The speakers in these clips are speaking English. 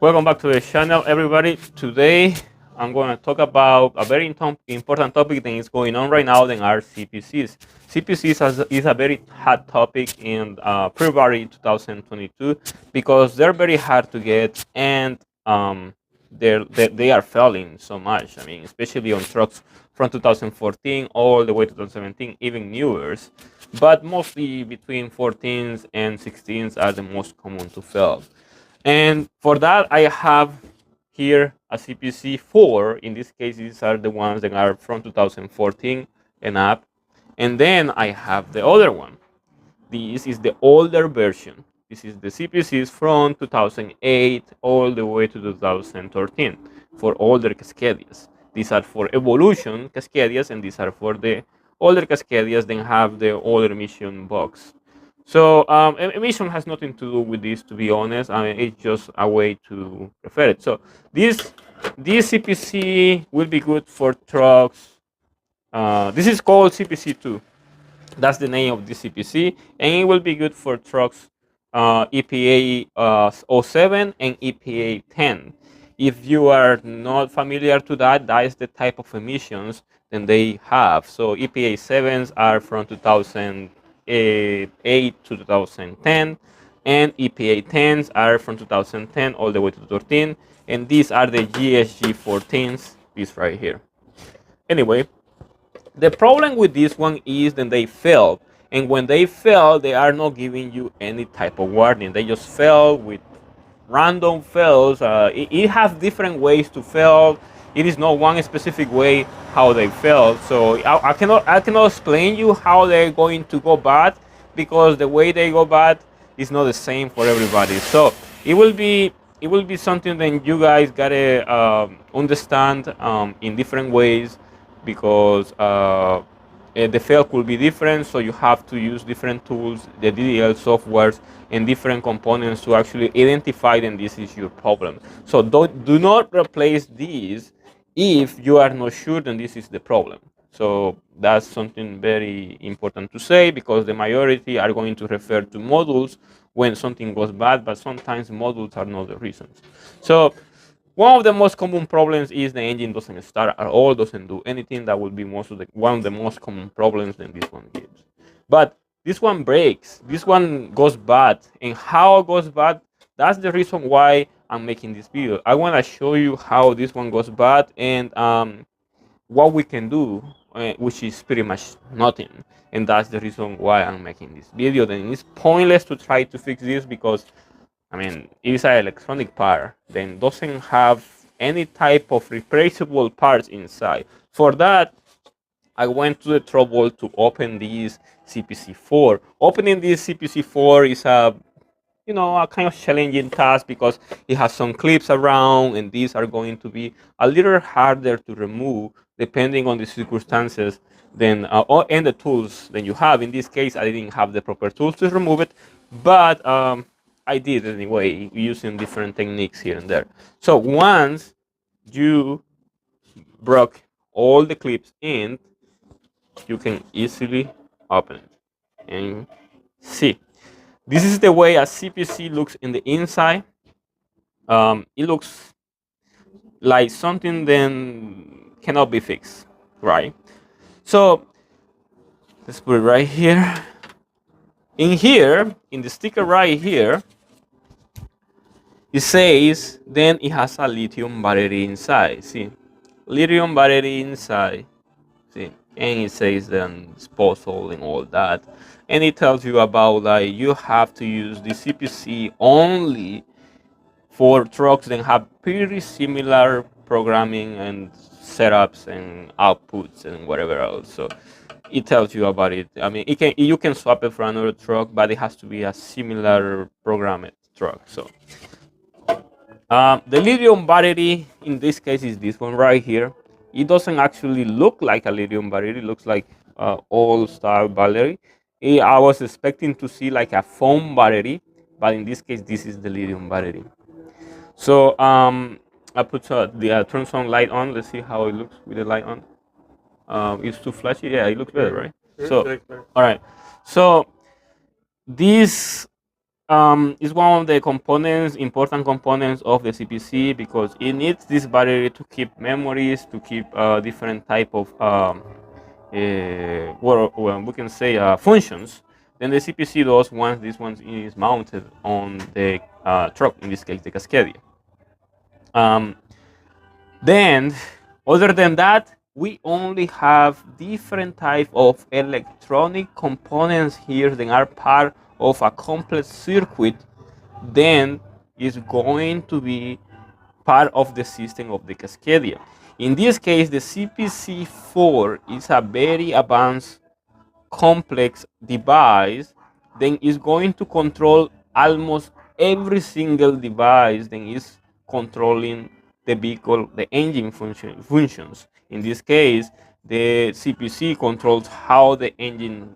Welcome back to the channel, everybody. Today I'm going to talk about a very important topic that is going on right now, than are CPCs. CPCs is a very hot topic in February 2022 because they're very hard to get, and they are failing so much. I mean, especially on trucks from 2014 all the way to 2017, even newer, but mostly between 14s and 16s are the most common to fail. And for that, I have here a CPC4. In this case, these are the ones that are from 2014 and up. And then I have the other one. This is the older version. This is the CPCs from 2008 all the way to 2013 for older cascadias. These are for evolution cascadias, and these are for the older cascadias that have the older emission box. So emission has nothing to do with this, to be honest. I mean, it's just a way to refer it. So this CPC will be good for trucks. This is called CPC2. That's the name of the CPC, and it will be good for trucks EPA 07 and EPA 10. If you are not familiar to that, that is the type of emissions that they have. So EPA 7s are from 2008 to 2010, and EPA 10s are from 2010 all the way to 13, and these are the GSG 14s, this right here. Anyway, the problem with this one is that they fail, and when they fail, they are not giving you any type of warning. They just fail with random fails. It has different ways to fail. It is not one specific way how they fail. So I cannot explain you how they're going to go bad, because the way they go bad is not the same for everybody. So it will be something that you guys gotta understand in different ways, because the fail could be different, so you have to use different tools, the DDL softwares, and different components to actually identify that this is your problem. So do not replace these if you are not sure that this is the problem. So that's something very important to say, because the majority are going to refer to modules when something goes bad, but sometimes modules are not the reasons. So one of the most common problems is the engine doesn't start at all, doesn't do anything. That would be one of the most common problems that this one gives. But this one breaks, this one goes bad, and how it goes bad, that's the reason why I'm making this video. I want to show you how this one goes bad, and what we can do, which is pretty much nothing. And that's the reason why I'm making this video. Then it's pointless to try to fix this, because I mean, it's an electronic part, then doesn't have any type of replaceable parts inside. For that, I went to the trouble to open this CPC4. Opening this CPC4 is a kind of challenging task, because it has some clips around, and these are going to be a little harder to remove depending on the circumstances than and the tools that you have. In this case, I didn't have the proper tools to remove it, but I did anyway, using different techniques here and there. So once you broke all the clips in, you can easily open it and see. This is the way a CPC looks in the inside. It looks like something then cannot be fixed, right? So let's put it right here. In here, in the sticker right here, it says then it has a lithium battery inside. See, lithium battery inside. See, and it says then disposal and all that, and it tells you about like you have to use the CPC only for trucks that have pretty similar programming and setups and outputs and whatever else. So it tells you about it. I mean, you can swap it for another truck, but it has to be a similar programmed truck. So the lithium battery in this case is this one right here. It doesn't actually look like a lithium battery. It looks like old style battery. I was expecting to see like a foam battery, but in this case, this is the lithium battery. So I put the turn on light on. Let's see how it looks with the light on. It's too flashy. Yeah, it looks better, right? So all right. So this is one of the components, important components of the CPC, because it needs this battery to keep memories, to keep different type of well, we can say functions. Then the CPC does once this one is mounted on the truck, in this case the Cascadia. Um, then, other than that, we only have different type of electronic components here that are part of a complex circuit. Then is going to be part of the system of the Cascadia. In this case, the CPC4 is a very advanced complex device, then is going to control almost every single device then is controlling the vehicle, the engine functions. In this case, the CPC controls how the engine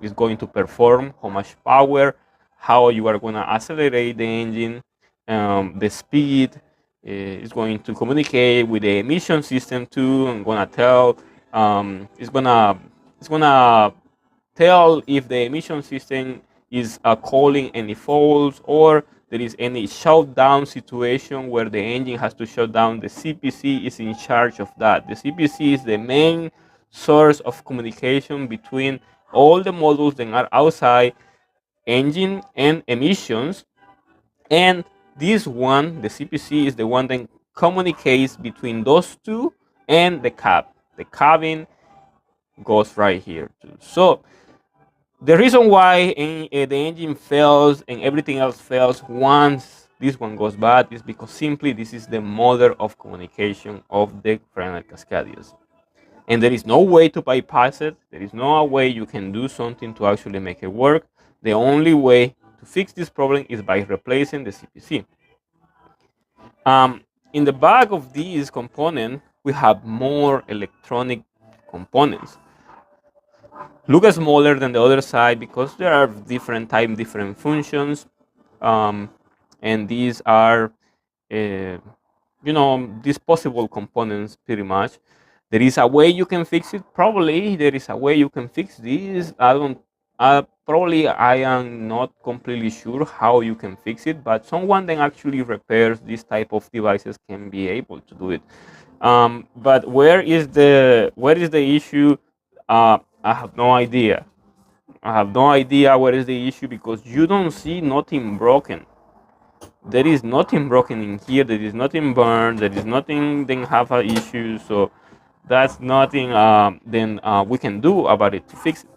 is going to perform, how much power, how you are going to accelerate the engine, the speed. It's going to communicate with the emission system too. I'm going to tell. It's gonna tell if the emission system is calling any faults, or there is any shutdown situation where the engine has to shut down. The CPC is in charge of that. The CPC is the main source of communication between all the modules that are outside, engine and emissions. And this one, the CPC, is the one that communicates between those two and the cab. The cabin goes right here too. So the reason why the engine fails and everything else fails once this one goes bad is because simply this is the mother of communication of the Freightliner Cascadias. And there is no way to bypass it. There is no way you can do something to actually make it work. The only way to fix this problem is by replacing the CPC. In the back of this component, we have more electronic components. Look smaller than the other side because there are different type, different functions, and these are, disposable components pretty much. There is a way you can fix it. Probably there is a way you can fix this. I don't. Probably I am not completely sure how you can fix it, but someone that actually repairs this type of devices can be able to do it. But where is the issue? I have no idea. I have no idea what is the issue because you don't see nothing broken. There is nothing broken in here. There is nothing burned. There is nothing then have an issue. So that's nothing then we can do about it to fix it.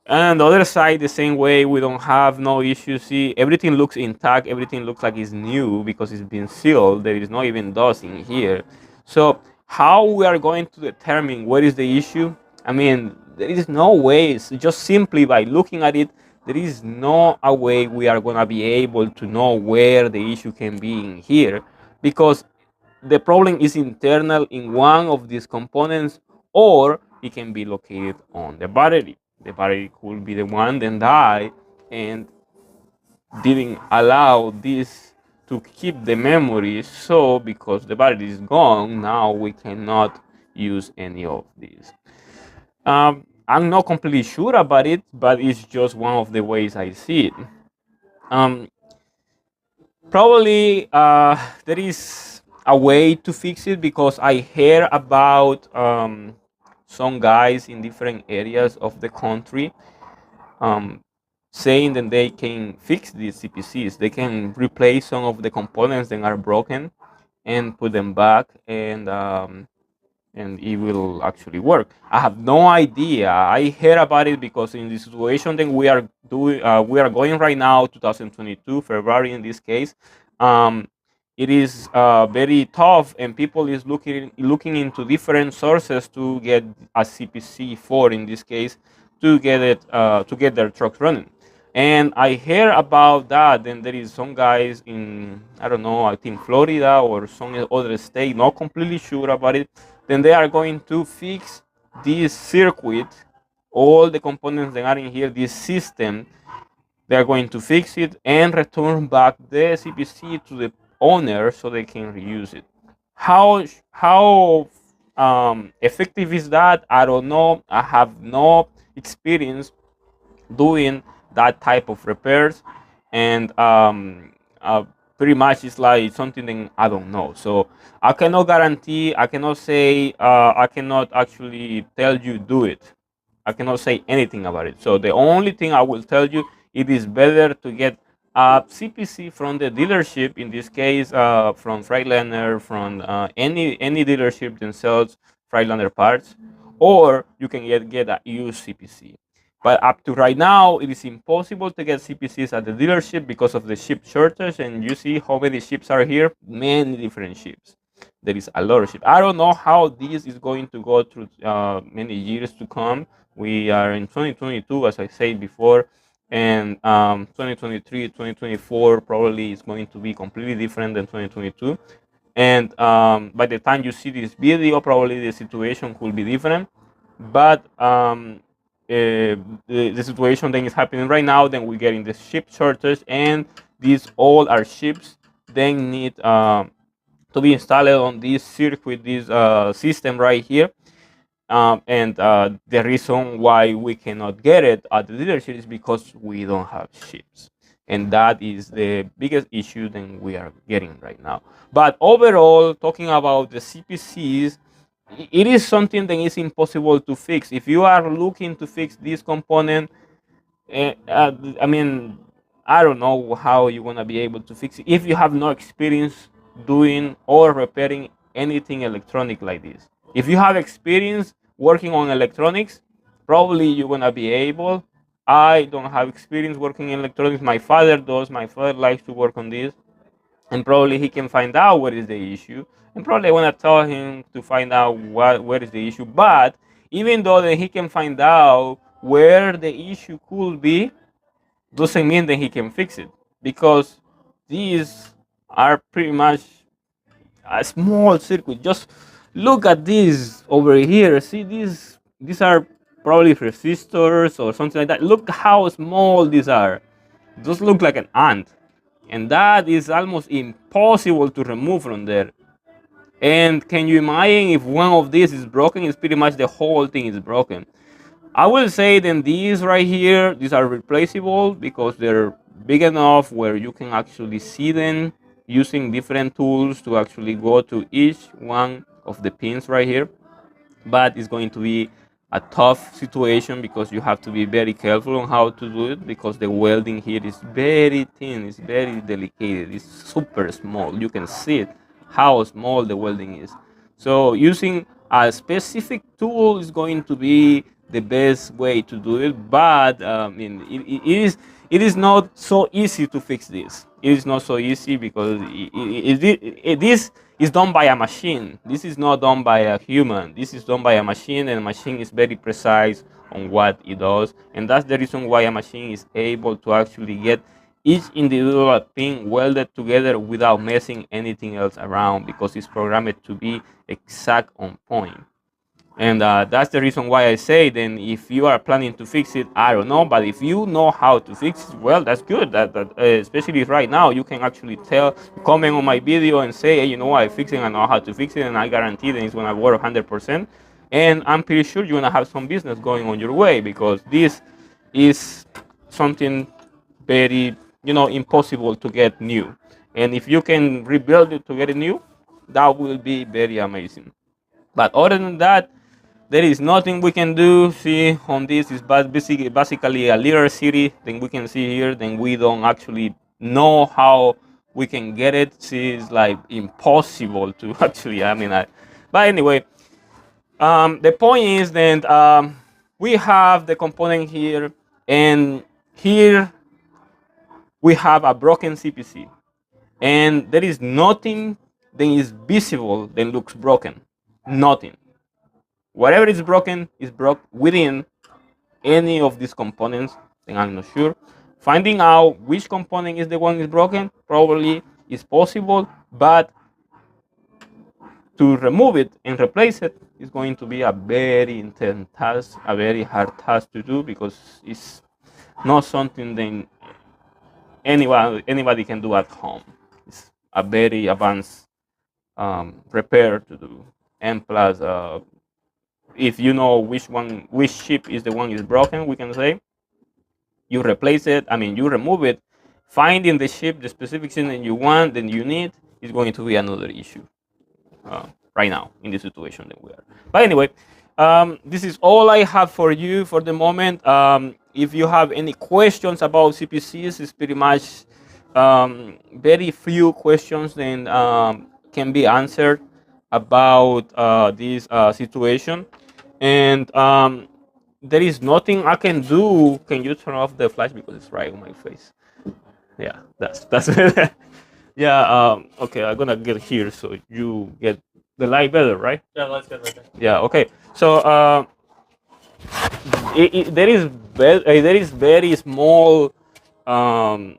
And the other side, the same way, we don't have no issues. See, everything looks intact. Everything looks like it's new because it's been sealed. There is not even dust in here. So how we are going to determine what is the issue? I mean, there is no way. It's just simply by looking at it, there is no a way we are going to be able to know where the issue can be in here, because the problem is internal in one of these components, or it can be located on the battery. The battery could be the one that died and didn't allow this to keep the memory. So because the battery is gone, now we cannot use any of these. I'm not completely sure about it, but it's just one of the ways I see it. Probably there is a way to fix it because I hear about some guys in different areas of the country saying that they can fix these CPCs. They can replace some of the components that are broken and put them back, and it will actually work. I have no idea. I heard about it because in the situation that we are doing, we are going right now, 2022 February in this case. It is very tough, and people is looking into different sources to get a CPC4 in this case to get it to get their trucks running. And I hear about that. Then there is some guys in, I don't know, I think Florida or some other state, not completely sure about it. Then they are going to fix this circuit, all the components that are in here, this system. They are going to fix it and return back the CPC to the owner so they can reuse it. How effective is that? I don't know. I have no experience doing that type of repairs, and pretty much it's like something that I don't know. So I cannot guarantee, I cannot say, I cannot actually tell you do it. I cannot say anything about it. So the only thing I will tell you, it is better to get a CPC from the dealership. In this case, from Freightliner, from any dealership that sells Freightliner parts, or you can get a used CPC. But up to right now, it is impossible to get CPCs at the dealership because of the ship shortage. And you see how many ships are here, many different ships. There is a lot of ships. I don't know how this is going to go through many years to come. We are in 2022, as I said before, and 2023, 2024 probably is going to be completely different than 2022. And by the time you see this video, probably the situation could be different. But the situation that is happening right now, then we're getting the ship shortage, and these all are ships then need to be installed on this circuit, this system right here. And the reason why we cannot get it at the dealership is because we don't have ships, and that is the biggest issue that we are getting right now. But overall, talking about the CPCs, it is something that is impossible to fix. If you are looking to fix this component, I mean, I don't know how you're gonna be able to fix it if you have no experience doing or repairing anything electronic like this. If you have experience working on electronics, probably you're gonna be able. I don't have experience working in electronics. My father does. My father likes to work on this, and probably he can find out what is the issue. And probably I want to tell him to find out where is the issue. But even though that he can find out where the issue could be, doesn't mean that he can fix it, because these are pretty much a small circuit. Just look at this over here. See, these are probably resistors or something like that. Look how small these are. Those look like an ant, and that is almost impossible to remove from there. And can you imagine if one of these is broken? It's pretty much the whole thing is broken. I will say then these right here, these are replaceable because they're big enough where you can actually see them using different tools to actually go to each one of the pins right here. But it's going to be a tough situation because you have to be very careful on how to do it, because the welding here is very thin, it's very delicate, it's super small. You can see it, how small the welding is. So using a specific tool is going to be the best way to do it. But it is not so easy to fix this. It is not so easy because this is done by a machine. This is not done by a human. This is done by a machine, and a machine is very precise on what it does. And that's the reason why a machine is able to actually get each individual pin welded together without messing anything else around, because it's programmed to be exact on point. And that's the reason why I say then if you are planning to fix it, I don't know, but if you know how to fix it, well, that's good. Especially right now, you can actually comment on my video and say, hey, you know, I fix it, I know how to fix it, and I guarantee that it's gonna work 100%. And I'm pretty sure you're gonna have some business going on your way, because this is something very, impossible to get new. And if you can rebuild it to get it new, that will be very amazing. But other than that, there is nothing we can do. See, on this is basically a little city. Then we can see here. Then we don't actually know how we can get it. See, it's like impossible to actually. But anyway, the point is that we have the component here, and here we have a broken CPC, and there is nothing that is visible that looks broken. Nothing. Whatever is broken is broke within any of these components, then I'm not sure. Finding out which component is the one is broken probably is possible, but to remove it and replace it is going to be a very intense task, a very hard task to do, because it's not something that anybody can do at home. It's a very advanced repair to do, and plus if you know which ship is the one is broken, we can say you replace it, I mean, you remove it, finding the ship, the specific thing that you want, that you need, is going to be another issue right now in the situation that we are. But anyway, this is all I have for you for the moment. If you have any questions about CPCs, it's pretty much very few questions then can be answered about this situation. And there is nothing I can do. Can you turn off the flash because it's right on my face? Yeah, that's it. Yeah. Okay, I'm gonna get here so you get the light better, right? Yeah, let's get right there. Yeah. Okay. So there is very small um,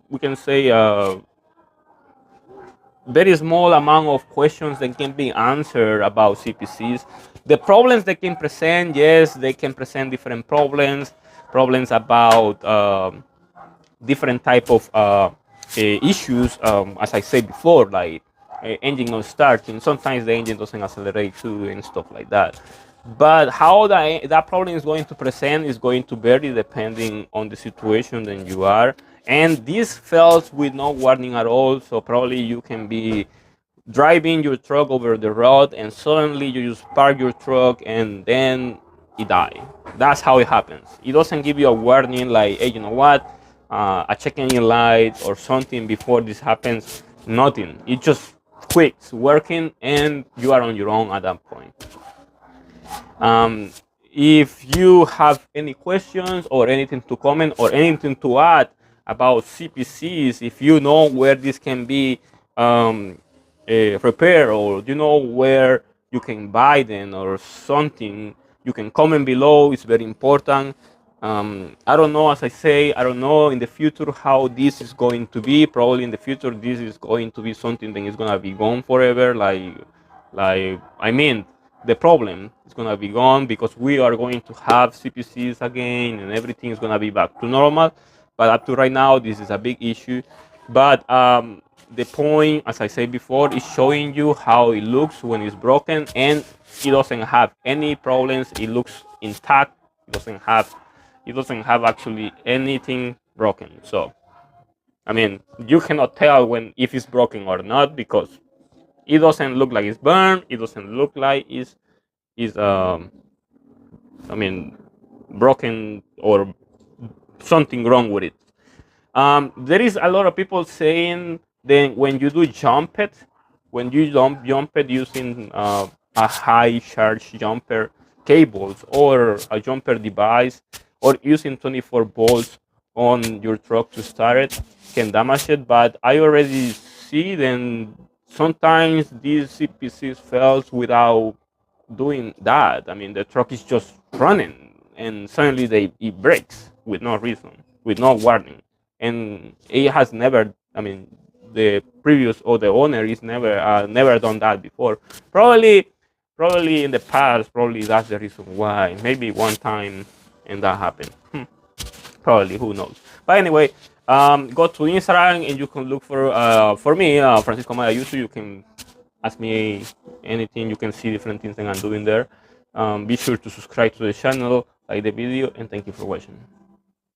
we can say very small amount of questions that can be answered about CPCs. The problems they can present, yes, they can present different problems about different type of issues. As I said before, like engine not starting. Sometimes the engine doesn't accelerate too and stuff like that. But how that problem is going to present is going to vary depending on the situation that you are. And this fails with no warning at all. So probably you can be driving your truck over the road and suddenly you just park your truck and then it dies. That's how it happens. It doesn't give you a warning like, hey, you know what? A check engine light or something before this happens. Nothing. It just quits working and you are on your own at that point. If you have any questions or anything to comment or anything to add about CPCs, if you know where this can be repaired or you know where you can buy them or something, you can comment below. It's very important. I don't know, as I say, I don't know in the future how this is going to be. Probably in the future, this is going to be something that is going to be gone forever. I mean, the problem is going to be gone because we are going to have CPCs again and everything is going to be back to normal. But up to right now, this is a big issue. But the point, as I said before, is showing you how it looks when it's broken and it doesn't have any problems. It looks intact. It doesn't have actually anything broken. So, I mean, you cannot tell when if it's broken or not because it doesn't look like it's burned. It doesn't look like it's I mean, broken or something wrong with it. There is a lot of people saying that when you do jump it, when you jump it using a high charge jumper cables or a jumper device or using 24 volts on your truck to start it can damage it. But I already see then sometimes these CPCs fails without doing that. I mean, the truck is just running and suddenly it breaks with no reason, with no warning. And it has never, I mean, the previous or the owner is never done that before. Probably in the past, probably that's the reason why. Maybe one time and that happened. Probably, who knows? But anyway, go to Instagram and you can look for me, Francisco Amaya YouTube. You can ask me anything. You can see different things that I'm doing there. Be sure to subscribe to the channel, like the video, and thank you for watching.